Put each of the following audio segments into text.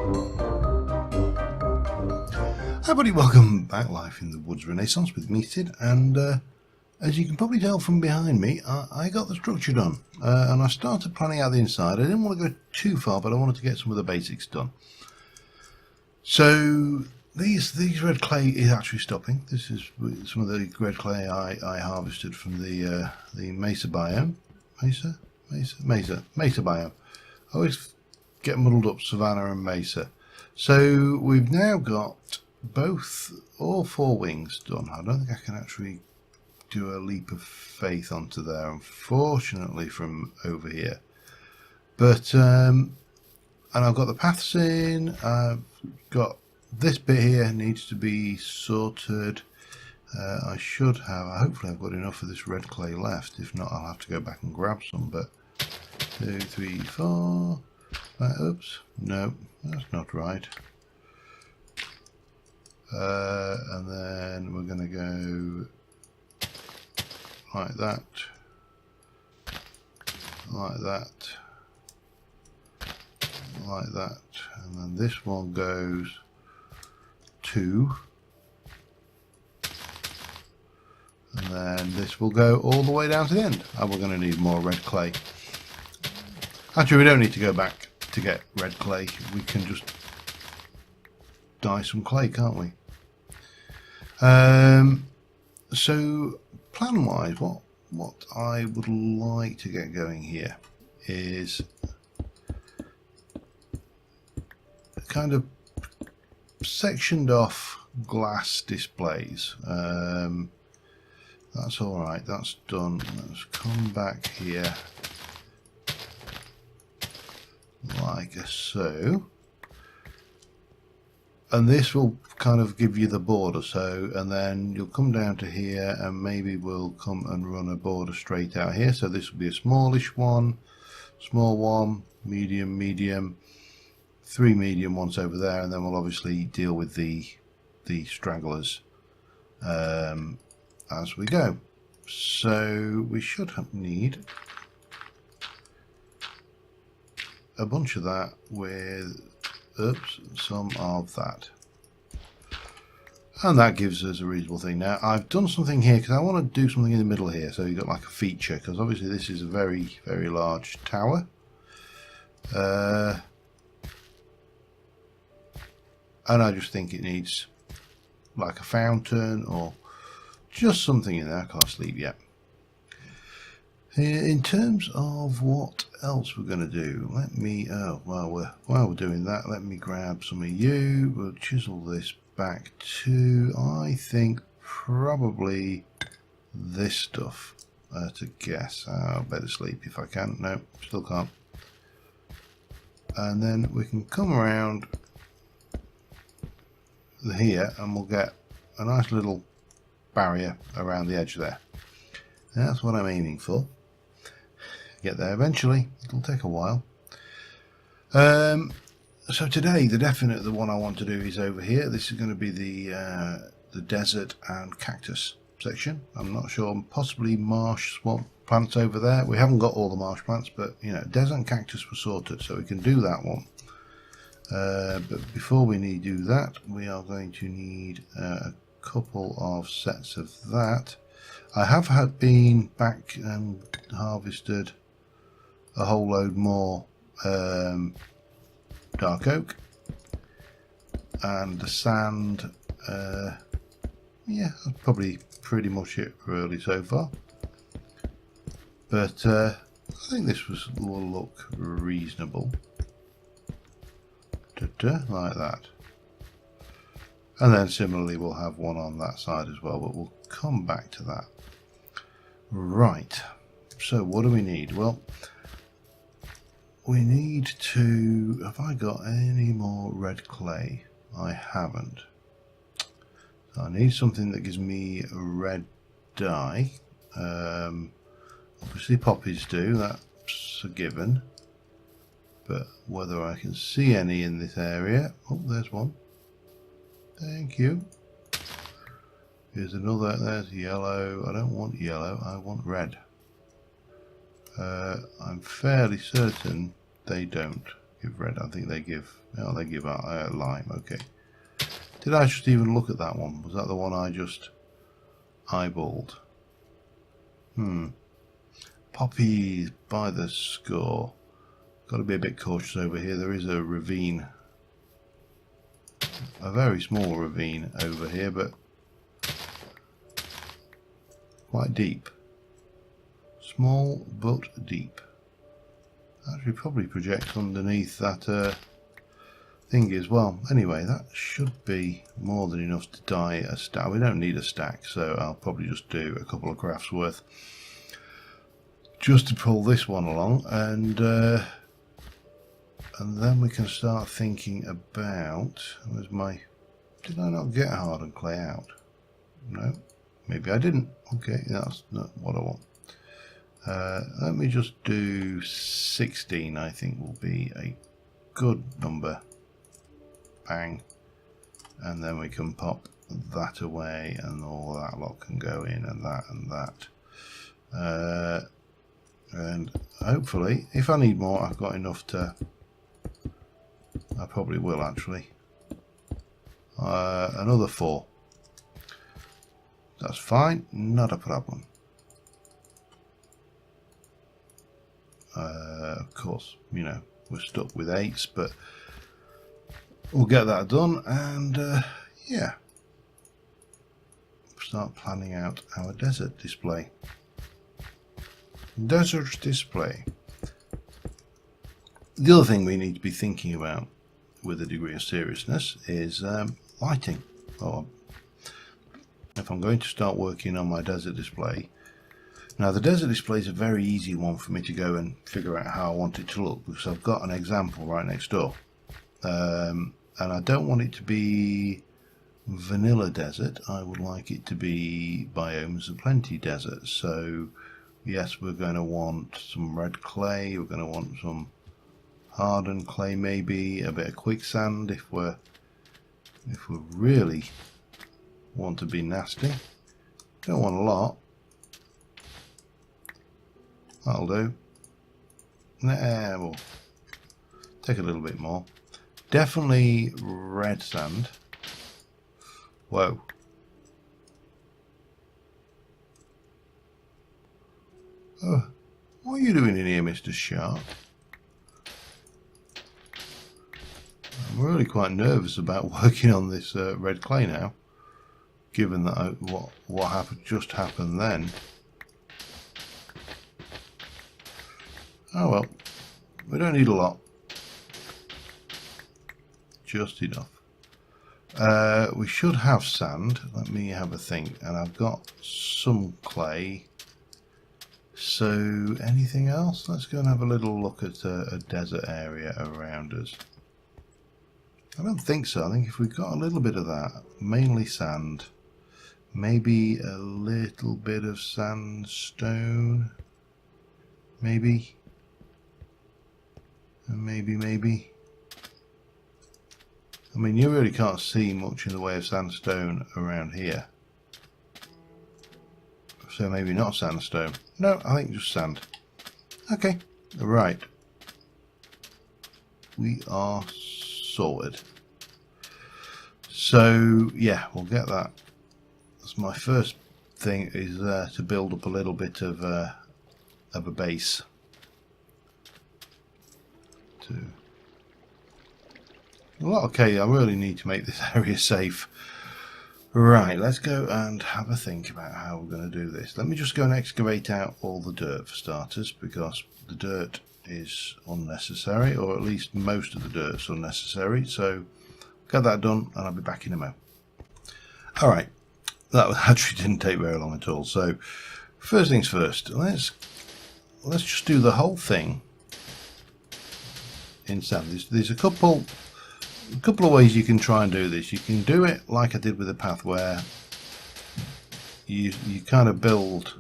Hi everybody, welcome back. Life in the Woods Renaissance with me, Sid, and as you can probably tell from behind me, I got the structure done, and I started planning out the inside. I didn't want to go too far, but I wanted to get some of the basics done. So these red clay is actually stopping. This is some of the red clay I harvested from the mesa biome. Mesa biome. I always get muddled up savanna and mesa. So we've now got all four wings done. I don't think I can actually do a leap of faith onto there, unfortunately, from over here. But and I've got the paths in. I've got this bit here needs to be sorted. I should have. Hopefully, I've got enough of this red clay left. If not, I'll have to go back and grab some. But 2, 3, 4. Oops, no, that's not right. And then we're going to go like that, like that, like that, and then this one goes 2, and then this will go all the way down to the end. And we're going to need more red clay. Actually, we don't need to go back to get red clay. We can just dye some clay, can't we? So plan wise, what I would like to get going here is kind of sectioned off glass displays. That's all right, that's done. Let's come back here like so. And this will kind of give you the border, so, and then you'll come down to here and maybe we'll come and run a border straight out here. So this will be a smallish one, small one, medium, medium, 3 medium ones over there, and then we'll obviously deal with the stragglers as we go. So we should need a bunch of that with some of that, and that gives us a reasonable thing. Now I've done something here because I want to do something in the middle here, so you've got like a feature, because obviously this is a very, very large tower, and I just think it needs like a fountain or just something in there. I can't sleep yet. In terms of what else we're going to do, let me, while we're doing that, let me grab some of you. We'll chisel this back to, I think, probably this stuff, to guess. I'll better sleep if I can. No, still can't. And then we can come around here and we'll get a nice little barrier around the edge there. That's what I'm aiming for. Get there eventually. It'll take a while. So today, the one I want to do is over here. This is going to be the desert and cactus section. I'm not sure. Possibly marsh swamp plants over there. We haven't got all the marsh plants, but you know, desert and cactus were sorted, so we can do that one. But before we do that, we are going to need a couple of sets of that. I have been back and harvested a whole load more dark oak, and the sand, yeah, that's probably pretty much it really so far, but I think this will look reasonable. Like that, and then similarly we'll have one on that side as well, but we'll come back to that. Right, so what do we need? Well, we need to, have I got any more red clay? I haven't. So I need something that gives me a red dye. Obviously poppies do, that's a given. But whether I can see any in this area, oh, there's one. Thank you. Here's another, there's yellow. I don't want yellow, I want red. I'm fairly certain they don't Give red. I think they give. Oh, they give lime. Okay. Did I just even look at that one? Was that the one I just eyeballed? Poppies by the score. Got to be a bit cautious over here. There is a ravine. A very small ravine over here, but quite deep. Small but deep. Actually probably projects underneath that thing as well. Anyway, that should be more than enough to dye a stack. We don't need a stack, so I'll probably just do a couple of crafts worth just to pull this one along, and then we can start thinking about, where's my, did I not get hardened clay out? No, maybe I didn't. Okay, that's not what I want. Let me just do 16. I think will be a good number. Bang, and then we can pop that away, and all that lot can go in, and that and that. And hopefully, if I need more, I've got enough to. I probably will actually. Another 4. That's fine, not a problem. Of course, you know, we're stuck with 8s, but we'll get that done, and yeah, start planning out our desert display. Desert display. The other thing we need to be thinking about with a degree of seriousness is lighting. Or if I'm going to start working on my desert display. Now the desert display is a very easy one for me to go and figure out how I want it to look, because I've got an example right next door. And I don't want it to be vanilla desert. I would like it to be biomes of plenty desert. So yes, we're going to want some red clay, we're going to want some hardened clay, maybe a bit of quicksand if we really want to be nasty. Don't want a lot. That'll do. Nah, we'll take a little bit more. Definitely red sand. Whoa. Oh, what are you doing in here, Mr. Shark? I'm really quite nervous about working on this red clay now, given that what happened just happened then. Oh well, we don't need a lot, just enough. We should have sand. Let me have a think. And I've got some clay. So anything else? Let's go and have a little look at a desert area around us. I don't think so. I think if we've got a little bit of that, mainly sand, maybe a little bit of sandstone, maybe, and maybe. I mean, you really can't see much in the way of sandstone around here. So maybe not sandstone. No, I think just sand. Okay, right. We are sorted. So yeah, we'll get that. That's my first thing, is to build up a little bit of a base. Well, okay, I really need to make this area safe. Right, let's go and have a think about how we're going to do this. Let me just go and excavate out all the dirt for starters, because the dirt is unnecessary, or at least most of the dirt's unnecessary. So get that done and I'll be back in a moment. Alright, that actually didn't take very long at all. So first things first, let's just do the whole thing in sand. There's a couple of ways you can try and do this. You can do it like I did with the path, where you kind of build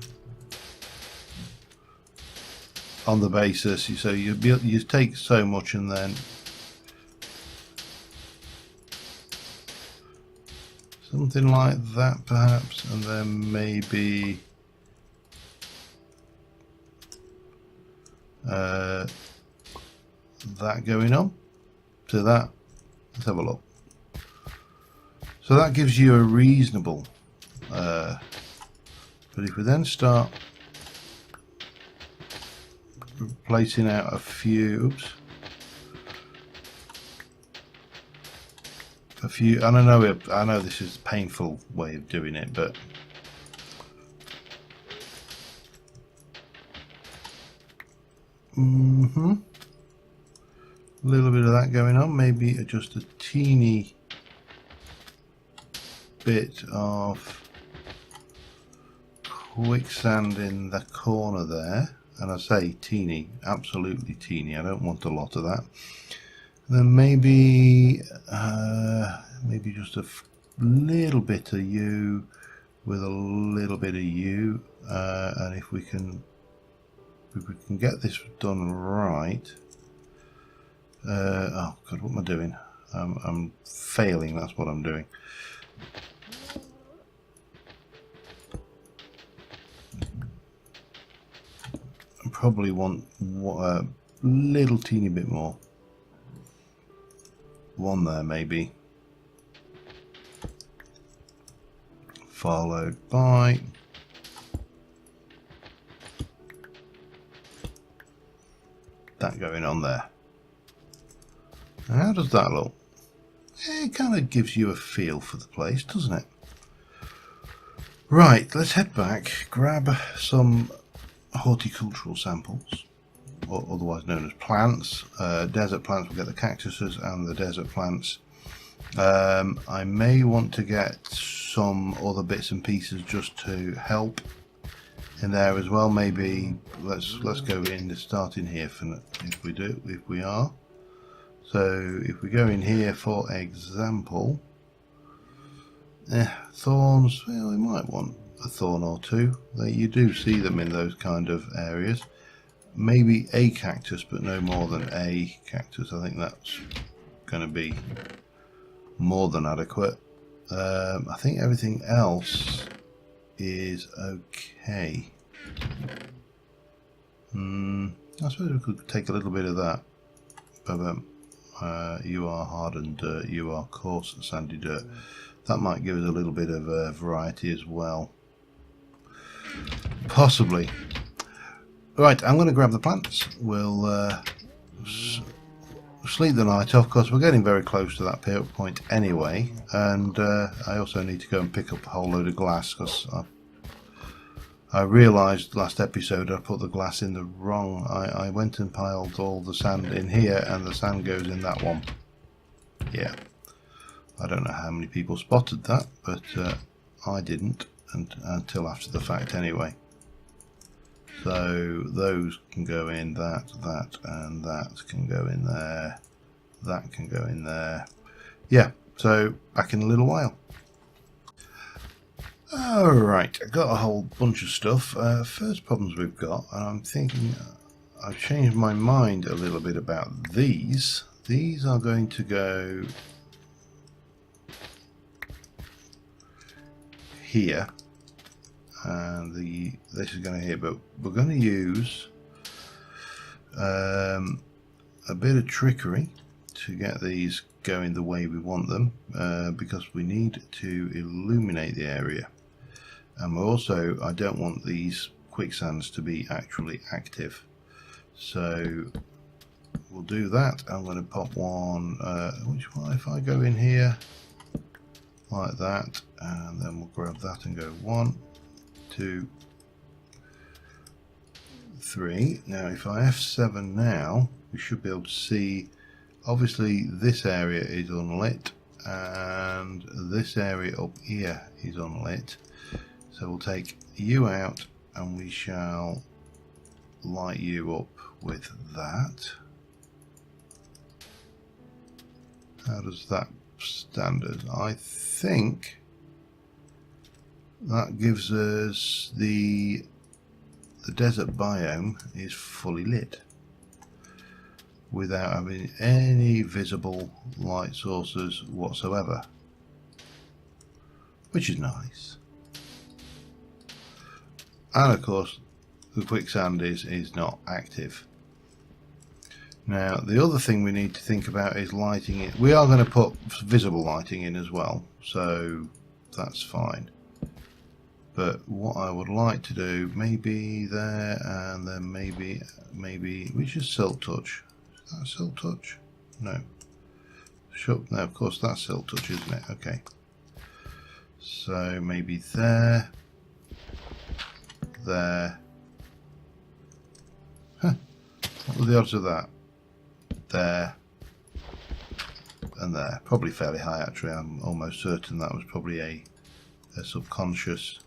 on the basis, so you take so much and then something like that perhaps, and then maybe that going on. So that, let's have a look. So that gives you a reasonable, but if we then start placing out a few, and I know this is a painful way of doing it, but a little bit of that going on, maybe just a teeny bit of quicksand in the corner there, and I say teeny, absolutely teeny, I don't want a lot of that. Then maybe just a little bit of U with a little bit of U, and if we can get this done right. Oh God, what am I doing? I'm failing. That's what I'm doing. I probably want a little teeny bit more. One there maybe, followed by that going on there. Now, how does that look? It kind of gives you a feel for the place, doesn't it? Right, let's head back, grab some horticultural samples, or otherwise known as plants. Desert plants, we'll get the cactuses and the desert plants. I may want to get some other bits and pieces just to help in there as well. Maybe let's go in, start in here for if we are. So if we go in here, for example, thorns, well, we might want a thorn or two. You do see them in those kind of areas. Maybe a cactus, but no more than a cactus. I think that's going to be more than adequate. I think everything else is okay. I suppose we could take a little bit of that. You are hardened dirt, you are coarse sandy dirt. That might give us a little bit of variety as well. Possibly. Right, I'm going to grab the plants. We'll sleep the night off, because we're getting very close to that point anyway. And I also need to go and pick up a whole load of glass, because I realised last episode I put the glass in the wrong. I went and piled all the sand in here, and the sand goes in that one. Yeah, I don't know how many people spotted that, but I didn't until after the fact anyway. So those can go in, that, and that can go in there. That can go in there. Yeah, so back in a little while. Alright, I got a whole bunch of stuff. First problems we've got, and I'm thinking I've changed my mind a little bit about these. These are going to go here, and this is going to here, but we're going to use a bit of trickery to get these going the way we want them, because we need to illuminate the area. And also, I don't want these quicksands to be actually active, so we'll do that. I'm going to pop one, which one, if I go in here like that, and then we'll grab that and go 1, 2, 3. Now if I F7 now, we should be able to see, obviously this area is unlit and this area up here is unlit. So we'll take you out and we shall light you up with that. How does that stand us? I think that gives us the desert biome is fully lit without having any visible light sources whatsoever, which is nice. And of course the quicksand is not active. Now the other thing we need to think about is lighting it. We are going to put visible lighting in as well, so that's fine. But what I would like to do, maybe there, and then maybe which is Silk Touch. Is that Silk Touch? No. Sure. No, of course that's Silk Touch, isn't it? Okay. So maybe there, there. Huh. What were the odds of that? There and there. Probably fairly high actually. I'm almost certain that was probably a subconscious.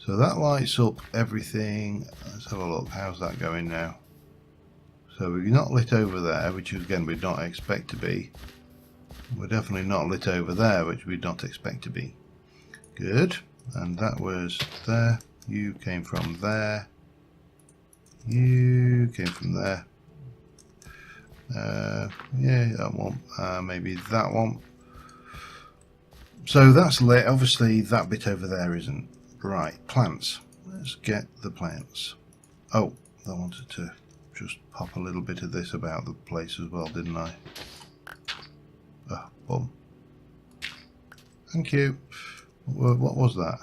So that lights up everything. Let's have a look. How's that going now? So we're not lit over there, which again we'd not expect to be. We're definitely not lit over there, which we'd not expect to be. Good. And that was there. You came from there. You came from there. Yeah, that one. Maybe that one. So that's lit. Obviously that bit over there isn't. Right, plants. Let's get the plants. Oh, I wanted to just pop a little bit of this about the place as well, didn't I? Oh, boom. Thank you. What was that?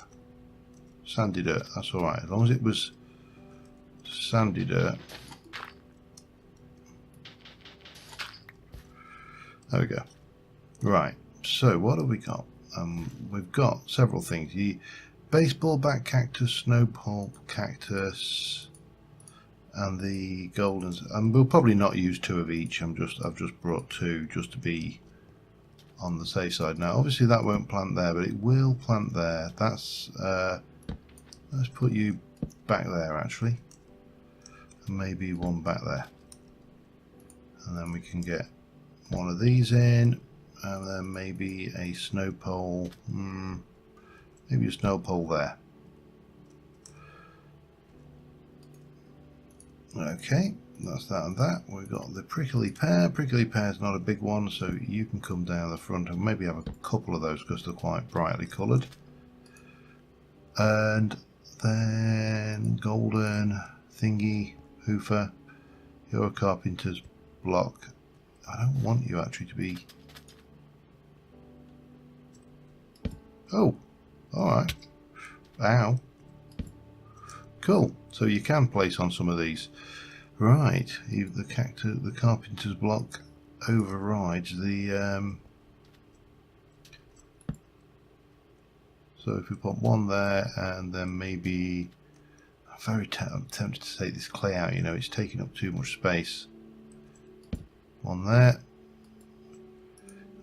Sandy dirt. That's alright. As long as it was sandy dirt. There we go. Right. So what have we got? We've got several things. Baseball bat cactus, snow pulp cactus, and the goldens. And we'll probably not use 2 of each. I've just brought 2 just to be on the safe side. Now, obviously that won't plant there, but it will plant there. That's let's put you back there actually, and maybe one back there, and then we can get one of these in, and then maybe a snow pole. Maybe a snow pole there. Okay, that's that and that. We've got the prickly pear. Prickly pear is not a big one, so you can come down the front and maybe have a couple of those because they're quite brightly coloured. And then golden thingy hoofer. You're a carpenter's block. I don't want you actually to be. Oh. Alright. Ow. Cool. So you can place on some of these. Right. The carpenter's block overrides the so if we put one there and then maybe I'm tempted to take this clay out, you know, it's taking up too much space. One there.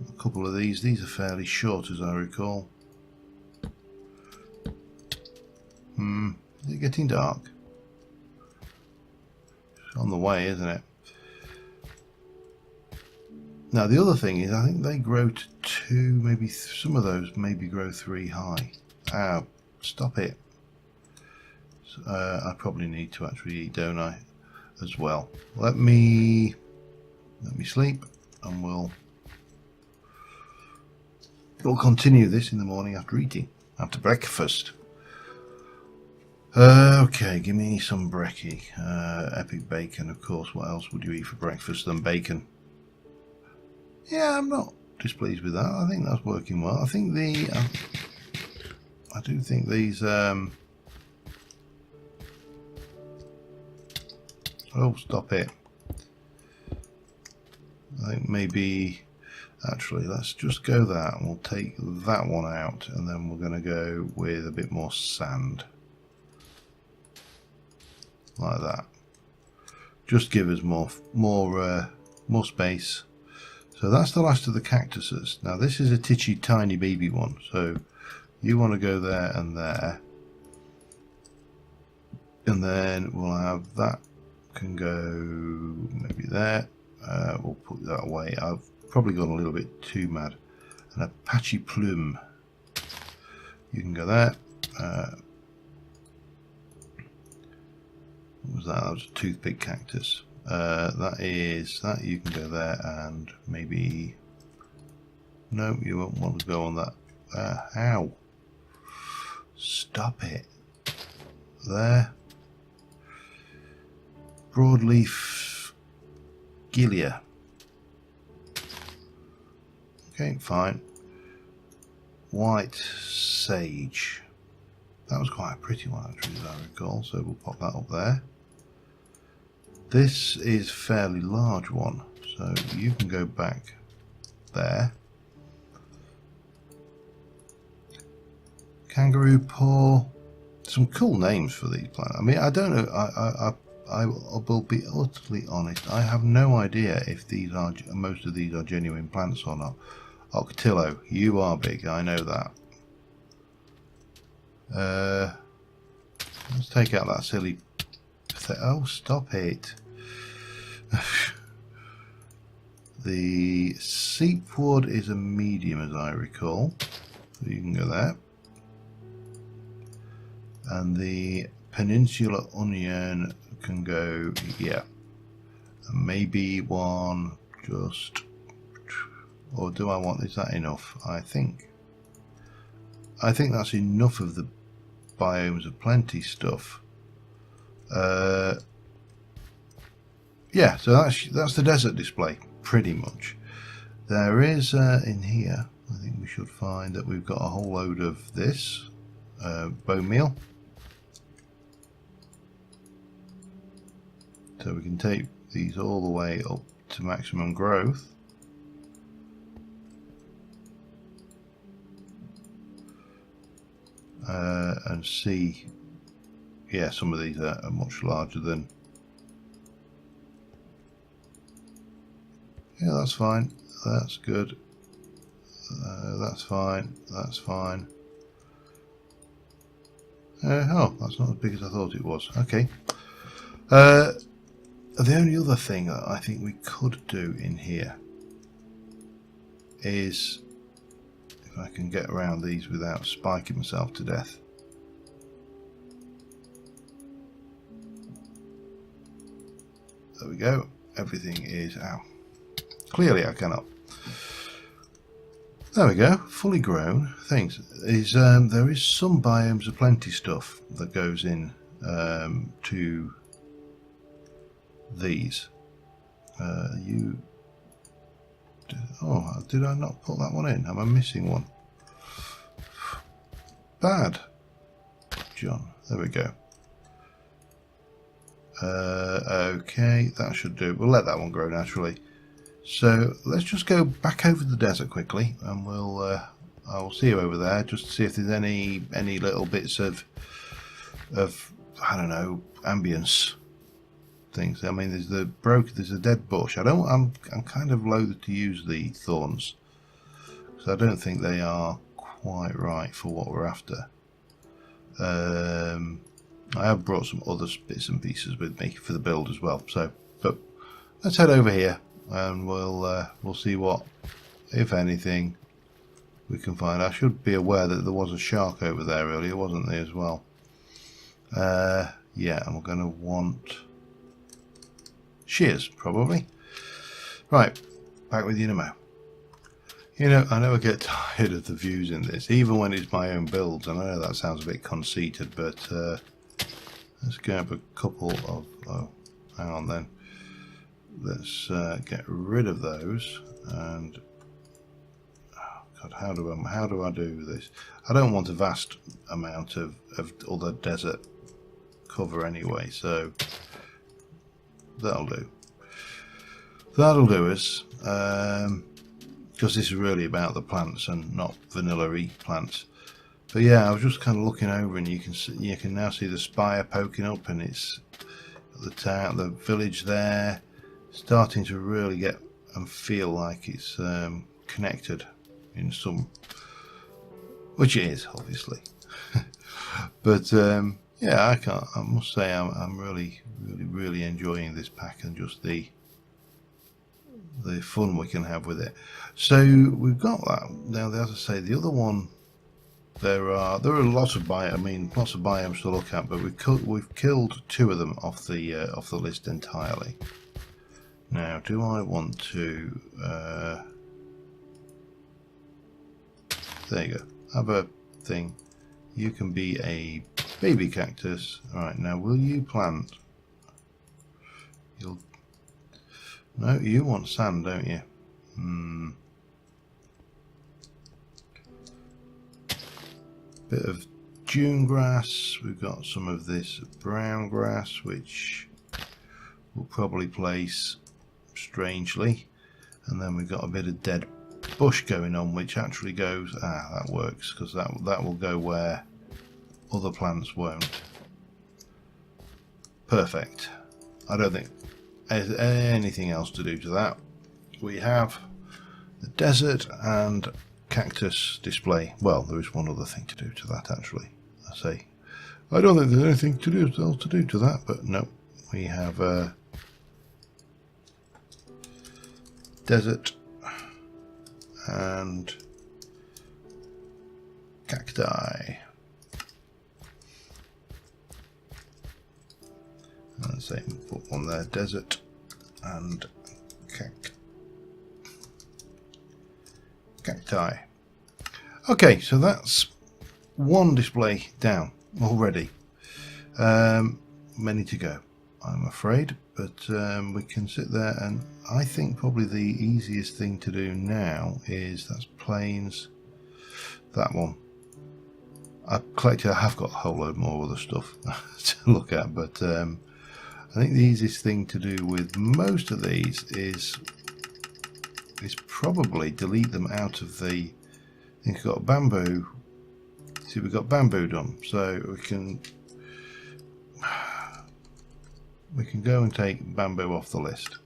A couple of these. These are fairly short as I recall. Is it getting dark? It's on the way, isn't it? Now the other thing is, I think they grow to 2, maybe some of those maybe grow 3 high. Ow! Stop it. So, I probably need to actually eat, don't I? As well. Let me sleep, and we'll continue this in the morning after eating, after breakfast. Okay, give me some brekkie. Epic bacon, of course. What else would you eat for breakfast than bacon? Yeah, I'm not displeased with that. I think that's working well. I think I do think these. Oh, stop it! I think maybe. Actually, let's just go that, and we'll take that one out, and then we're going to go with a bit more sand. Like that. Just give us more space. So that's the last of the cactuses. Now this is a titchy tiny baby one, so you want to go there and there, and then we'll have that can go maybe there. We'll put that away. I've probably gone a little bit too mad. And a patchy plume, you can go there. What was that? That was a toothpick cactus. That you can go there, and maybe no, you won't want to go on that. Ow! Stop it. There. Broadleaf Gilia. Okay, fine. White Sage. That was quite a pretty one actually, as I recall, so we'll pop that up there. This is a fairly large one, so you can go back there. Kangaroo Paw. Some cool names for these plants. I mean, I don't know. I will be utterly honest. I have no idea if these are most of these are genuine plants or not. Octillo, you are big. I know that. Let's take out that silly. Oh, stop it! The Seepwood is a medium, as I recall. So you can go there. And the Peninsula Onion can go here. And maybe one just, or do I want, is that enough? I think that's enough of the Biomes of Plenty stuff. Yeah, so that's the desert display pretty much. There is in here, I think we should find that we've got a whole load of this bone meal. So we can take these all the way up to maximum growth. And see, yeah, some of these are much larger than, yeah, that's fine, that's good, that's fine, that's fine. Oh, that's not as big as I thought it was. Okay. The only other thing that I think we could do in here is, if I can get around these without spiking myself to death. There we go. Everything is out. Clearly I cannot. There we go. Fully grown things. There is some Biomes of Plenty stuff that goes in to these. Oh, did I not put that one in? Am I missing one? Bad, John. There we go. Okay, that should do. We'll let that one grow naturally. So let's just go back over the desert quickly, and I will see you over there just to see if there's any little bits of I don't know, ambience things. I mean, there's a dead bush. I'm kind of loath to use the thorns because I don't think they are quite right for what we're after. I have brought some other bits and pieces with me for the build as well. So, but let's head over here and we'll see what, if anything, we can find. I should be aware that there was a shark over there earlier, wasn't there, as well? Yeah, and we're going to want shears, probably. Right, back with you in a moment. You know, I never get tired of the views in this, even when it's my own builds. And I know that sounds a bit conceited, but let's grab a couple of, oh, hang on then. Let's get rid of those. And oh God, how do I do this? I don't want a vast amount of other desert cover anyway, so that'll do. That'll do us, because this is really about the plants and not vanilla-y plants. But yeah, I was just kind of looking over, and you can now see the spire poking up, and it's the town, the village there, starting to really get and feel like it's connected in some, which it is obviously. But yeah, I must say I'm really enjoying this pack and just the fun we can have with it. So we've got that. Now, as I say, the other one, there are lots of biomes to look at, but we've killed 2 of them off the list entirely. Now, do I want to? There you go. Have a thing. You can be a baby cactus. Alright, now will you plant? No, you want sand, don't you? Bit of dune grass. We've got some of this brown grass, which we'll probably place strangely. And then we've got a bit of dead bush going on, which actually goes, that works, because that will go where other plants won't. Perfect. I don't think there's anything else to do to that. We have the desert and cactus display. Well, there is one other thing to do to that, actually. I don't think there's anything else to do to that, but no, we have desert and cacti. Let's say put one there, desert and cacti. Okay, so that's one display down already. Many to go, I'm afraid, but we can sit there, and I think probably the easiest thing to do now is that's plains, that one. I have got a whole load more other stuff to look at, but I think the easiest thing to do with most of these is probably delete them out of the. I think we've got bamboo. See, we've got bamboo done, so we can go and take bamboo off the list.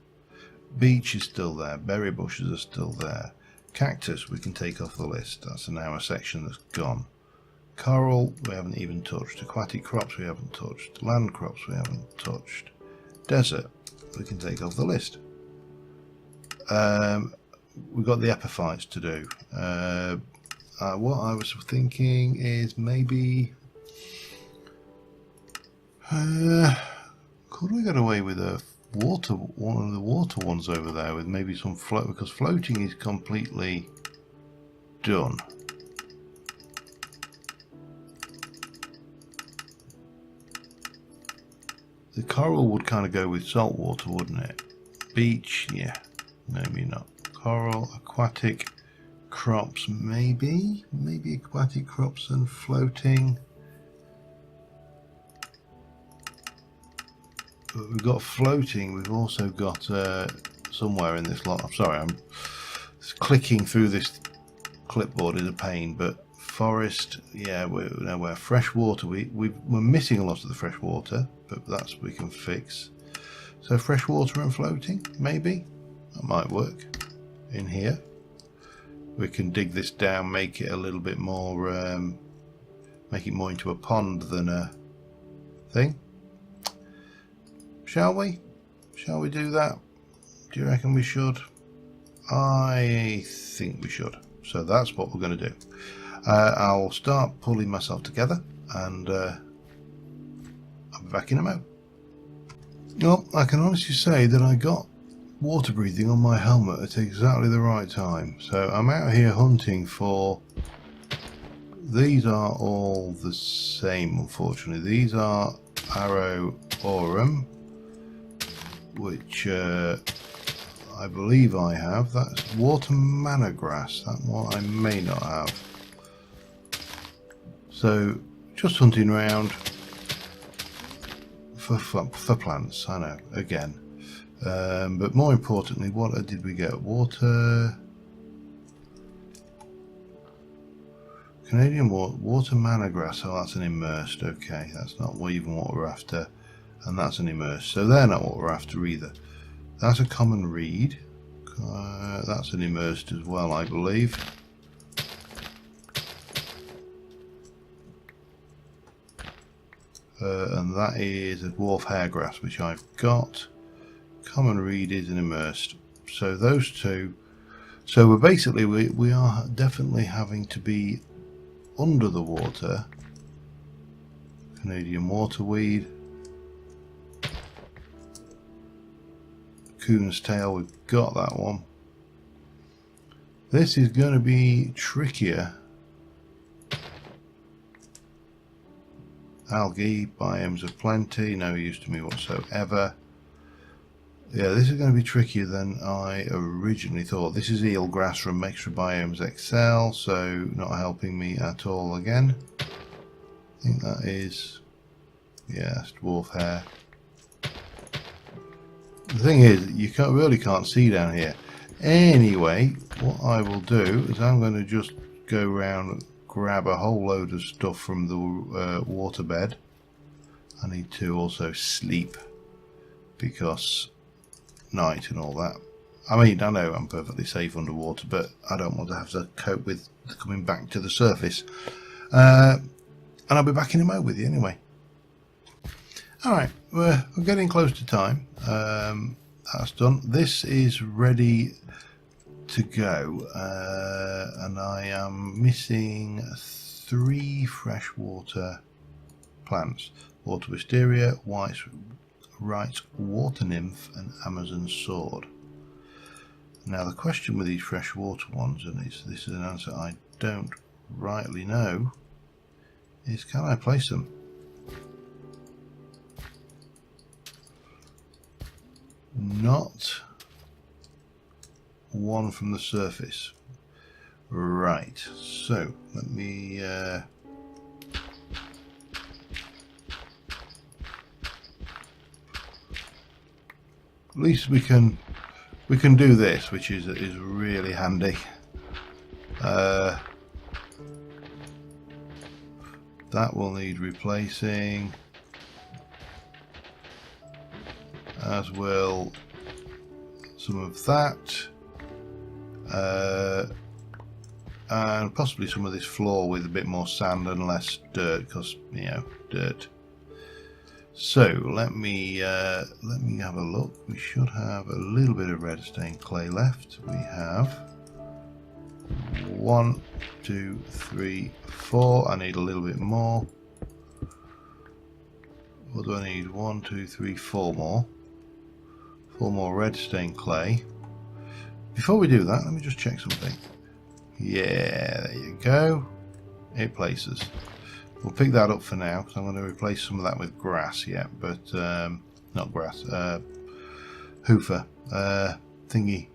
Beech is still there. Berry bushes are still there. Cactus we can take off the list. That's now a section that's gone. Coral we haven't even touched. Aquatic crops we haven't touched. Land crops we haven't touched. Desert we can take off the list. We've got the epiphytes to do. What I was thinking is maybe could we get away with a one of the water ones over there with maybe some float, because floating is completely done. The coral would kind of go with salt water, wouldn't it? Beach, yeah, maybe not. Coral, aquatic crops, maybe aquatic crops and floating. But we've got floating. We've also got somewhere in this lot. I'm sorry, I'm clicking through this clipboard is a pain. But forest, yeah, we're fresh water. We're missing a lot of the fresh water, but that's we can fix. So fresh water and floating, maybe that might work in here. We can dig this down, make it a little bit more, make it more into a pond than a thing. Shall we? Shall we do that? Do you reckon we should? I think we should. So that's what we're going to do. I'll start pulling myself together, and I'll be back in a moment. Well, I can honestly say that I got water breathing on my helmet at exactly the right time. So I'm out here hunting for. These are all the same, unfortunately. These are Arrow Aurum, which I believe I have. That's water manna grass. That one I may not have. So just hunting around for plants. I know, again. But more importantly, what did we get? Water. Canadian water manna grass. Oh, that's an immersed. Okay, that's not even what we're after. And that's an immersed. So they're not what we're after either. That's a common reed. That's an immersed as well, I believe. And that is a dwarf hairgrass, which I've got. Common reed is an immersed. So those two. So we're basically we are definitely having to be under the water. Canadian waterweed. Coon's tail, we've got that one. This is going to be trickier Algae biomes of plenty, no use to me whatsoever. Yeah, this is going to be trickier than I originally thought. This is eelgrass from Extra Biomes XL, so not helping me at all again. I think that is, yeah, it's dwarf hair. The thing is, you really can't see down here. Anyway, what I will do is I'm going to just go around, grab a whole load of stuff from the waterbed. I need to also sleep because night and all that. I mean, I know I'm perfectly safe underwater, but I don't want to have to cope with coming back to the surface. And I'll be back in a mo with you anyway. Alright, we're getting close to time. That's done. This is ready to go, and I am missing 3 freshwater plants: water wisteria, right water nymph, and Amazon sword. Now the question with these freshwater ones, and this is an answer I don't rightly know, is can I place them? Not one from the surface. Right, so let me at least we can do this, which is really handy. That will need replacing, as will some of that, and possibly some of this floor with a bit more sand and less dirt, because, you know, dirt. So let me have a look. We should have a little bit of red stained clay left. We have 1, 2, 3, 4. I need a little bit more. What do I need? 1, 2, 3, 4 more. 4 more red stained clay. Before we do that, let me just check something. Yeah, there you go. It places. We'll pick that up for now, because I'm going to replace some of that with grass yet, but not grass, hoofer, thingy.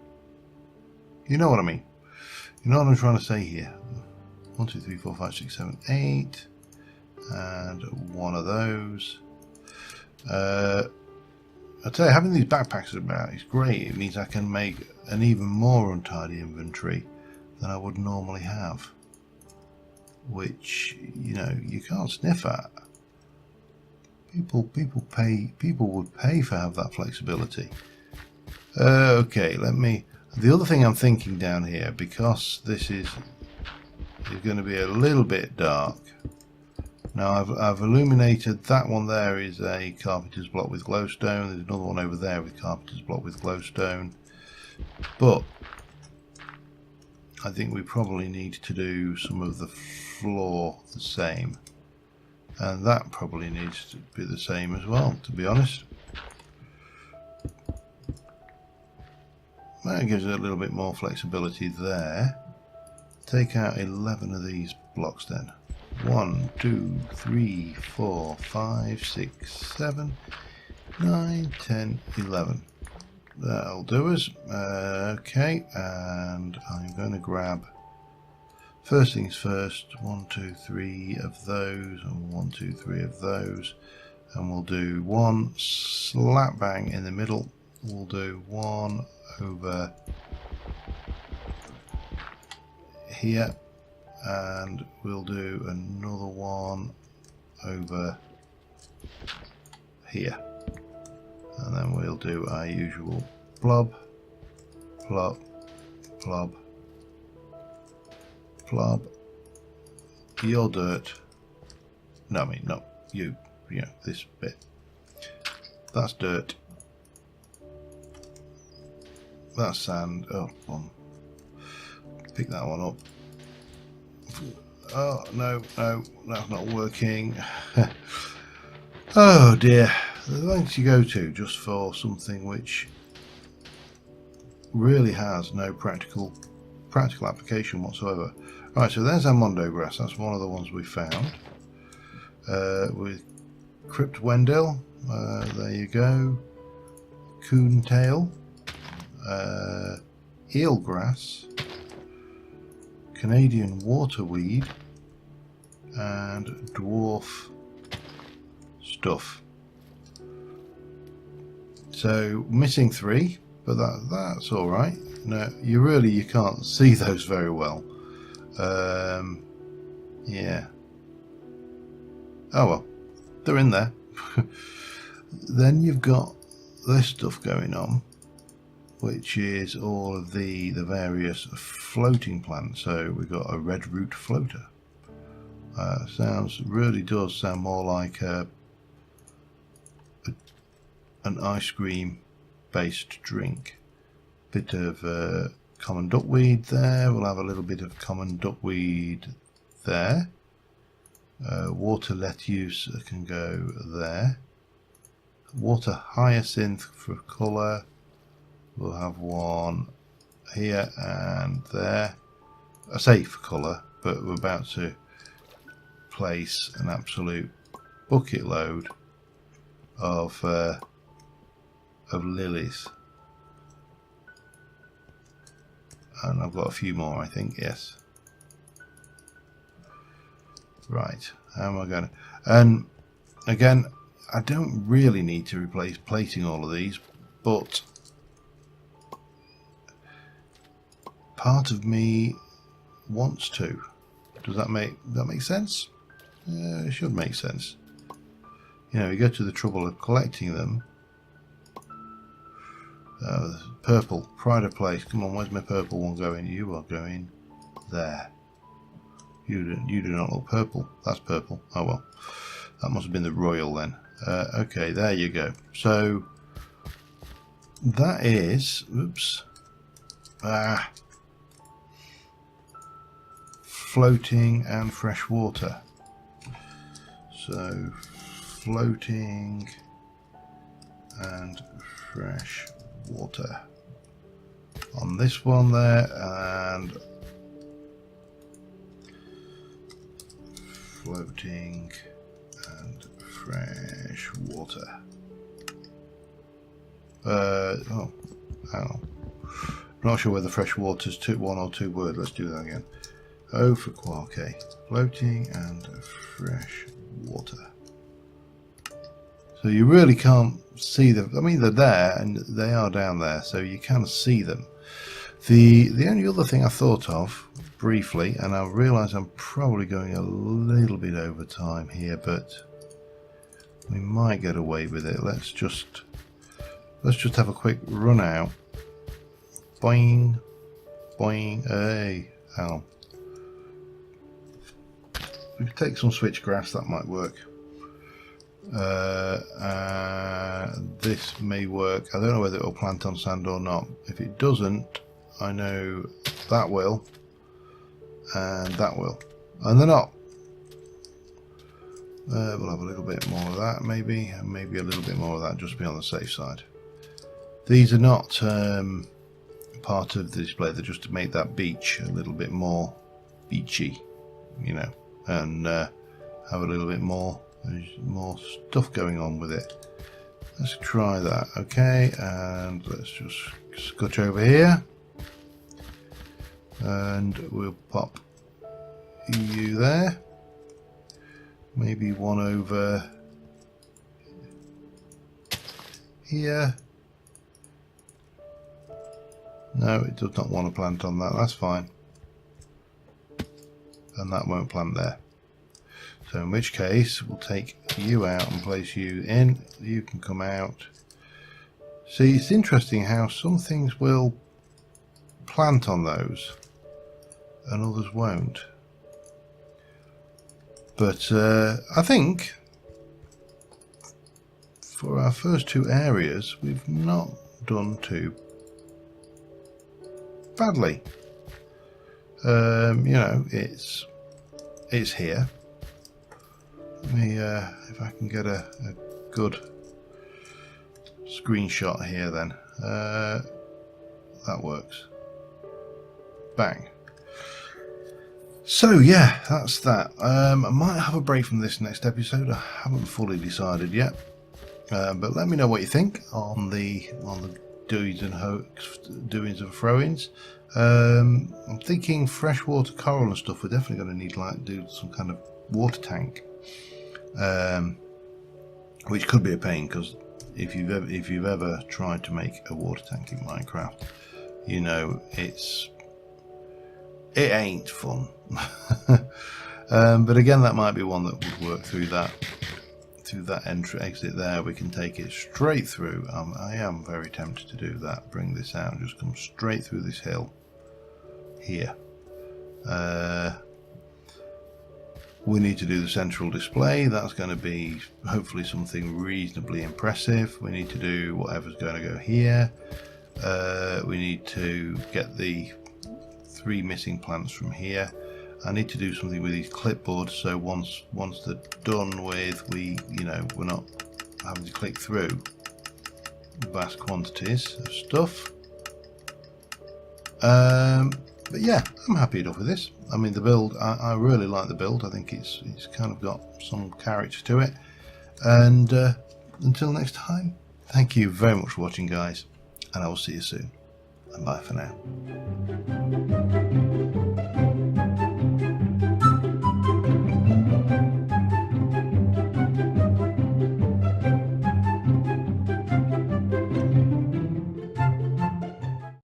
You know what I mean. You know what I'm trying to say here. 1, 2, 3, 4, 5, 6, 7, 8, and 1 of those. I tell you, having these backpacks about is great. It means I can make an even more untidy inventory than I would normally have, which, you know, you can't sniff at. People would pay for have that flexibility. Okay, the other thing I'm thinking down here, because this is going to be a little bit dark. Now I've illuminated that one. There is a carpenter's block with glowstone. There's another one over there with carpenter's block with glowstone. But I think we probably need to do some of the floor the same, and that probably needs to be the same as well, to be honest. That gives it a little bit more flexibility there. Take out 11 of these blocks then. 1, 2, 3, 4, 5, 6, 7, 9, 10, 11. That'll do us. Okay, and I'm going to grab, first things first, 1, 2, 3 of those, and 1, 2, 3 of those, and we'll do one slap bang in the middle. We'll do one over here, and we'll do another one over here, and then we'll do our usual blob, plop, plop, plop. Your dirt. No, I mean, no, you know, this bit. That's dirt. That's sand. Oh, pick that one up. Oh, no, that's not working. Oh dear. The lengths you go to just for something which really has no practical application whatsoever. Right, so there's our mondo grass. That's one of the ones we found. with Crypt Wendell. There you go. Coontail. Eelgrass. Canadian waterweed. And dwarf stuff. So missing 3, but that's all right. No, you can't see those very well. Yeah. Oh well, they're in there. Then you've got this stuff going on, which is all of the various floating plants. So we've got a red root floater. Really does sound more like an ice cream based drink. Bit of common duckweed there. We'll have a little bit of common duckweed there. Water lettuce can go there. Water hyacinth for colour. We'll have one here and there. I say for colour, but we're about to place an absolute bucket load of lilies, and I've got a few more, I think. Yes. Right. How am I going to? And again, I don't really need to replace plating all of these, but part of me wants to. Does that make sense? It should make sense. You know, you go to the trouble of collecting them. Purple, pride of place. Come on, where's my purple one going? You are going there. You do not look purple. That's purple. Oh well, that must have been the royal then. Okay, there you go. So that is, oops, floating and fresh water. So floating and fresh water on this one there, and floating and fresh water. Oh, hang on. Not sure whether fresh water's one or two words. Let's do that again. O for quark. Floating and fresh water. So you really can't see them. I mean, they're there and they are down there, so you can see them. The only other thing I thought of briefly, and I realise I'm probably going a little bit over time here, but we might get away with it. Let's just have a quick run out. Boing, boing. Hey, hang on. We could take some switchgrass, that might work. This may work. I don't know whether it will plant on sand or not. If it doesn't, I know that will, and that will, and they're not. We'll have a little bit more of that, maybe, and maybe a little bit more of that, just to be on the safe side. These are not part of the display. They're just to make that beach a little bit more beachy, you know, and have a little bit more stuff going on with it. Let's try that. Okay, and let's just scotch over here, and we'll pop you there. Maybe one over here. No, it does not want to plant on that. That's fine, and that won't plant there. So in which case, we'll take you out and place you in. You can come out. See, it's interesting how some things will plant on those and others won't. But I think for our first two areas, we've not done too badly. You know, it's here. Let me, if I can get a good screenshot here, then that works. Bang. So yeah, that's that. I might have a break from this next episode. I haven't fully decided yet, but let me know what you think on the doings and throw-ins. I'm thinking freshwater coral and stuff. We're definitely going to need like do some kind of water tank, which could be a pain because if you've ever tried to make a water tank in Minecraft, you know it ain't fun. But again, that might be one that would work through that exit there. We can take it straight through. I am very tempted to do that. Bring this out and just come straight through this hill here. We need to do the central display. That's going to be hopefully something reasonably impressive. We need to do whatever's going to go here. We need to get the 3 missing plants from here. I need to do something with these clipboards, so once they're done with, we're not having to click through vast quantities of stuff. But yeah, I'm happy enough with this. I mean, the build, I really like the build. I think it's kind of got some character to it. And until next time, thank you very much for watching, guys, and I will see you soon. And bye for now.